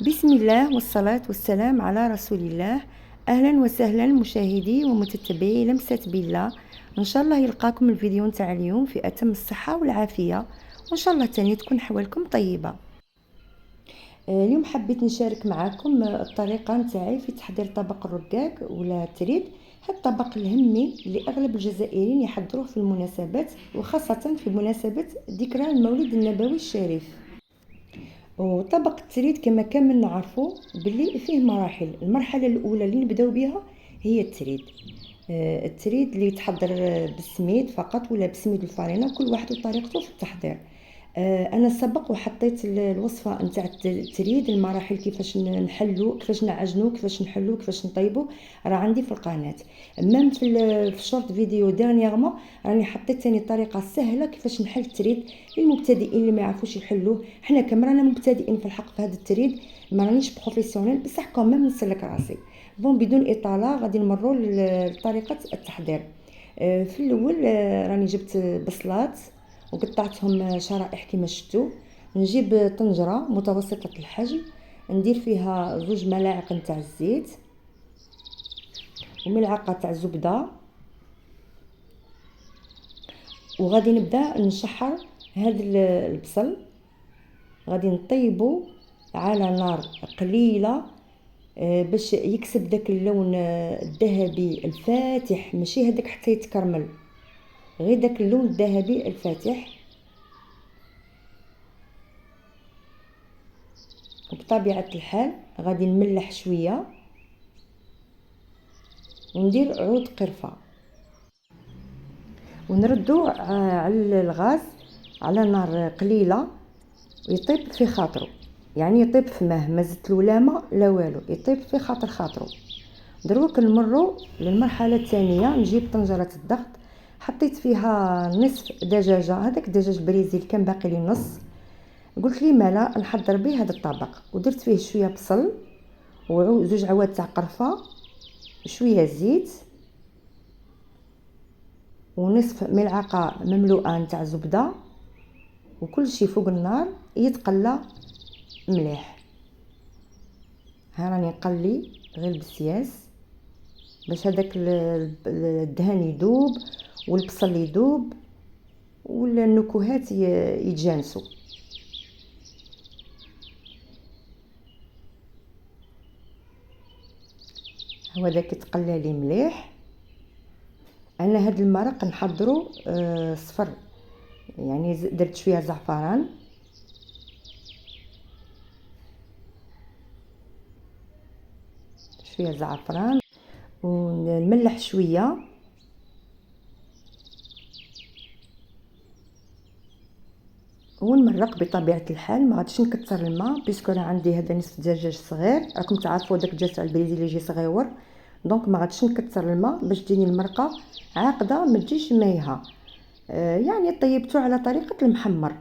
بسم الله والصلاة والسلام على رسول الله. أهلا وسهلا مشاهدي ومتتبعي لمسة بالله. إن شاء الله يلقاكم الفيديو نتاع اليوم في أتم الصحة والعافية، وإن شاء الله تاني تكون حوالكم طيبة. اليوم حبيت نشارك معكم الطريقة نتاعي في تحضير طبق الرقاق ولا التريد. هذا الطبق الهمي اللي أغلب الجزائريين يحضروه في المناسبات، وخاصة في مناسبة ذكرى المولد النبوي الشريف. وطبق التريد كما كامل نعرفوا باللي فيه مراحل. المرحله الاولى اللي نبداو بها هي التريد. التريد اللي يتحضر بالسميد فقط ولا بسميد الفرينه، كل واحد وطريقته في التحضير. انا سبق وحطيت الوصفه نتاع التريد، المراحل كيفاش نحلو، كيفاش نعجنو، كيفاش نحلو، كيفاش نطيبو، راه عندي في القناه. ميم في الشورت فيديو ديرنييرمون راني حطيت ثاني طريقه سهله كيفاش نحل التريد للمبتدئين اللي ما يعرفوش يحلوه. حنا كما رانا مبتدئين في الحق في هذا التريد، ما رانيش بروفيسيونيل، بصح كمان نسلك راسي. بون بدون اطاله غادي نمروا لطريقه التحضير. في الاول راني جبت بصلات وقطعتهم شرائح كما شفتوا. نجيب طنجره متوسطه الحجم، ندير فيها 2 ملاعق نتاع الزيت وملعقه تاع زبده، وغادي نبدا نشحر هذا البصل. غادي نطيبه على نار قليله باش يكسب داك اللون الذهبي الفاتح، ماشي هذاك حتى يتكرمل، غير داك اللون الذهبي الفاتح. وبطبيعه الحال غادي نملح شويه وندير عود قرفه، ونردو على الغاز على نار قليله يطيب في خاطره، يعني يطيب في ماء، ما زدتلو لا ماء لا والو، يطيب في خاطره. دروك نمروا للمرحله الثانيه. نجيب طنجره الضغط، حطيت فيها نصف دجاجه، هذاك الدجاج بريزيل كان باقي لي نص. قلت لي مالا نحضر به هذا الطبق، ودرت فيه شويه بصل و2 عواد تاع قرفه، شويه زيت، ونصف ملعقه مملوءه نتاع زبده، وكل شيء فوق النار يتقلى مليح. ها راني نقلي غير بسياس باش هذاك الدهن يذوب والبصل يذوب والنكهات يتجانسوا. هو داك يتقلى لي مليح. انا هاد المرق نحضرو صفر، يعني درت شويه زعفران، ونملح شويه، ونمرق بطبيعه الحال. ما غاديش نكثر الماء بيسكو راه عندي هذا نصف دجاج صغير، راكم تعرفوا داك الدجاج تاع البريزيل يجي صغيور، دونك ما غاديش نكثر الماء باش تجيني المرقه عاقده ما تجيش مايهه. يعني طيبته على طريقه المحمر.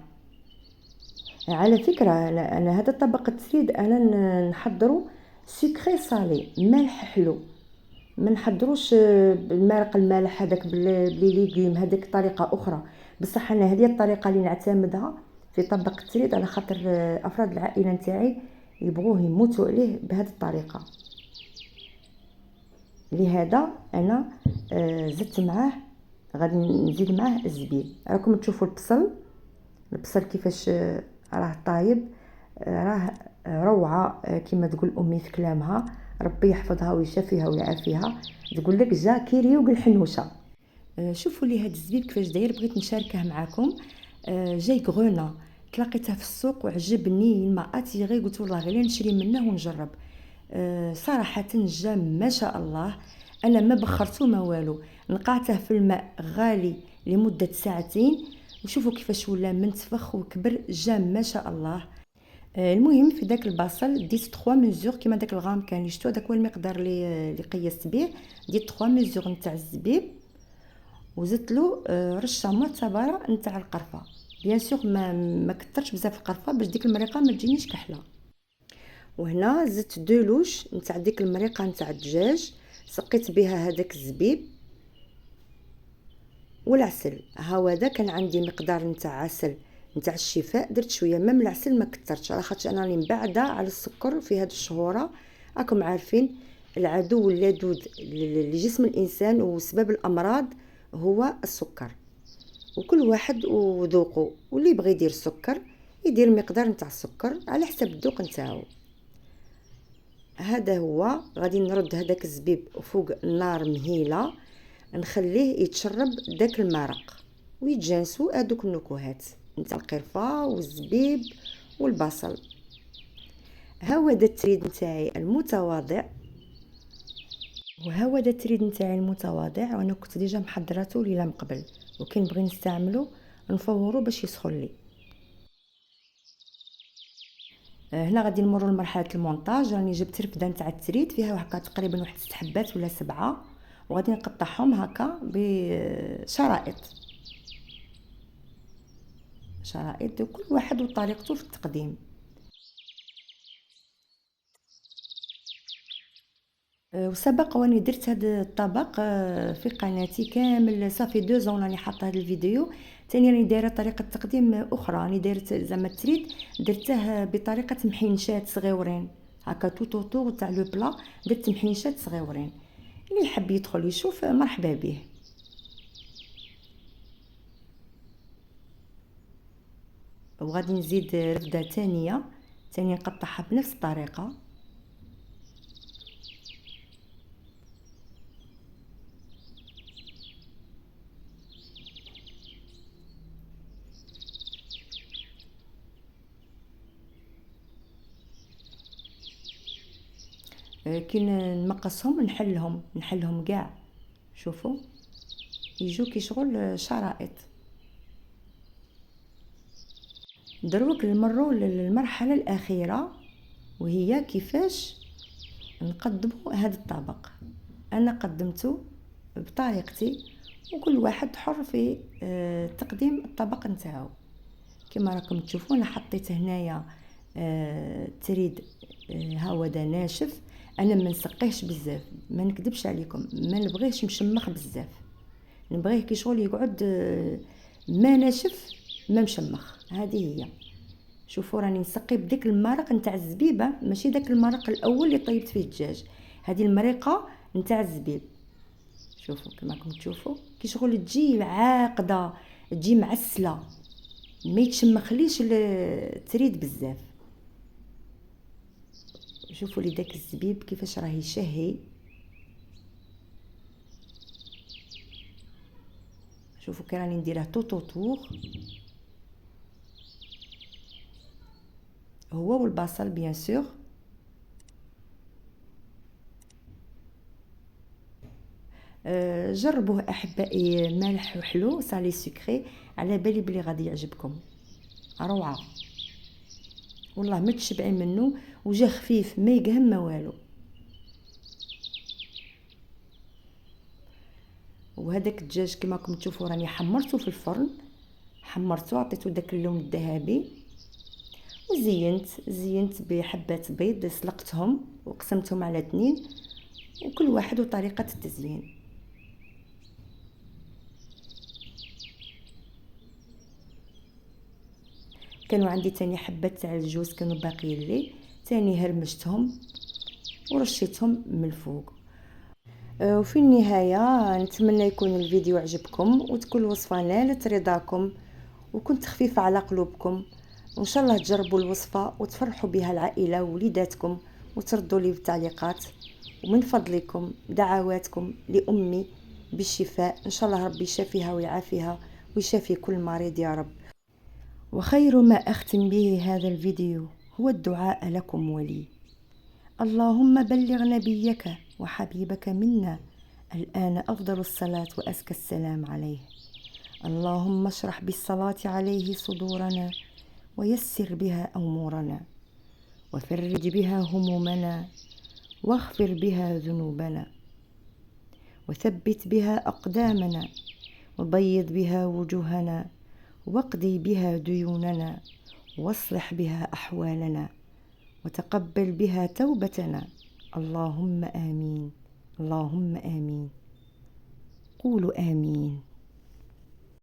على فكره انا هذا الطبق التريد انا نحضره سكري صالي، مالح حلو، ما نحضروش بالمرق المالح هذاك بلي ليغوم، هذيك طريقه اخرى. بصح انا هذه الطريقه اللي نعتمدها في طبق التريد، على خاطر افراد العائله نتاعي يبغوه يموتوا عليه بهذه الطريقه. لهذا انا زدت معاه، غادي نزيد معاه الزبيب. راكم تشوفوا البصل كيفاش راه طايب، راه روعه كما تقول امي في كلامها، ربي يحفظها ويشافيها ويعافيها، تقول لك جا كيريوق الحنوشه. شوفوا لي هاد الزبيب كيفاش داير، بغيت نشاركه معكم. جاي غرونا، تلاقيته في السوق وعجبني، ما اتيغي، قلت والله غير نشري منه ونجرب. صراحه جا ما شاء الله. انا ما بخرته ما والو، نقعته في الماء غالي لمده 2 ساعات، وشوفوا كيفاش ولا منتفخ وكبر، جا ما شاء الله. المهم في داك البصل ديت 3 ميزور كيما داك الغرام كان اللي شفتو، داك هو المقدار اللي قيست به. ديت 3 ميزور نتاع الزبيب، وزدت له رشه معتبره نتاع القرفه. بيان سور ما كثرتش بزاف القرفه باش ديك المريقه ما تجينيش كحله. وهنا زدت 2 لوش نتاع ديك المريقه نتاع الدجاج، سقيت بها هذاك الزبيب والعسل. ها هو كان عندي مقدار نتاع عسل نتاع الشفاء. درت شويه مام العسل ما كثرتش، على خاطر انا راني مبعده على السكر في هاد الشهوره. راكم عارفين العدو اللدود لجسم الانسان وسبب الامراض هو السكر، وكل واحد وذوقه، واللي يبغي يدير السكر يدير مقدار نتاع السكر على حسب الذوق نتاعو. هذا هو. غادي نرد هذاك الزبيب فوق النار مهيله، نخليه يتشرب داك المرق ويتجانسوا هذوك النكهات نتاع القرفه والزبيب والبصل. ها هو هذا التريد نتاعي المتواضع، وانا كنت ديجا محضراته ليله من قبل، وكي نبغي نستعمله نفورو باش يسخن لي. هنا غادي نمروا لمرحله المونتاج. راني جبت رفده نتاع التريد فيها هكا تقريبا واحد 6 حبات ولا 7، وغادي نقطعهم هكا بشرائط وكل واحد وطريقته في التقديم. وسبق واني درت هذا الطبق في قناتي كامل، صافي 2 زون راني حاطه هذا الفيديو. ثاني راني دايره طريقه تقديم اخرى، راني درت زعما التريد درته بطريقه محينشات صغيورين هكا توتو تاع لو بلا، درت محينشات صغيورين. اللي يحب يدخل يشوف مرحبا به. وغادي نزيد رفده ثانيه نقطعها بنفس الطريقه. كي نمقصهم نحلهم كاع، شوفوا يجوا كي شغل شرائط. دروك نمروا للمرحله الاخيره، وهي كيفاش نقدموا هذا الطبق. انا قدمته بطريقتي، وكل واحد حر في تقديم الطبق نتاعو. كما راكم تشوفوا انا حطيت هنايا تريد هاودا ناشف. انا ما نسقيهش بزاف، ما نكذبش عليكم، ما نبغيهش مشمخ بزاف، نبغيه كي شغل يقعد ما ناشف ما مشمخ. هذه هي. شوفوا راني نسقي بديك المرق نتاع الزبيبه، ماشي داك المرق الاول اللي طيبت فيه الدجاج، هذه المريقه نتاع الزبيب. شوفوا كما راكم تشوفوا كي شغل تجي عاقده، تجي معسله، ما يتشمخليش التريد بزاف. شوفوا لي داك الزبيب كيفاش راهي شهي. شوفوا كي راني نديره طوطور هو والبصل بيان سور. جربوه احبائي، مالح وحلو سالي سكري، على بالي بلي غادي يعجبكم. روعه والله، ما تشبعي منه، وجا خفيف ما يقهم ما والو. وهذاك الدجاج كما راكم تشوفوا راني حمرته في الفرن، عطيته داك اللون الذهبي، وزينت بحبات بيض سلقتهم وقسمتهم على 2، وكل واحد وطريقه التزيين. كانوا عندي تاني حبات تاع الجوز كانوا باقيين لي، تاني هرمشتهم ورشيتهم من الفوق. وفي النهايه نتمنى يكون الفيديو عجبكم، وتكون الوصفه نالت رضاكم وكنت خفيفه على قلوبكم. وان شاء الله تجربوا الوصفه وتفرحوا بها العائله ووليداتكم، وتردوا لي بالتعليقات. ومن فضلكم دعواتكم لامي بالشفاء، ان شاء الله ربي يشافيها ويعافيها ويشافي كل مريض يا رب. وخير ما أختم به هذا الفيديو هو الدعاء لكم ولي. اللهم بلغ نبيك وحبيبك منا الآن أفضل الصلاة وأزكى السلام عليه. اللهم اشرح بالصلاة عليه صدورنا، ويسر بها أمورنا، وفرج بها همومنا، واغفر بها ذنوبنا، وثبت بها أقدامنا، وبيض بها وجوهنا، واقضي بها ديوننا، واصلح بها أحوالنا، وتقبل بها توبتنا. اللهم آمين، اللهم آمين. قولوا آمين.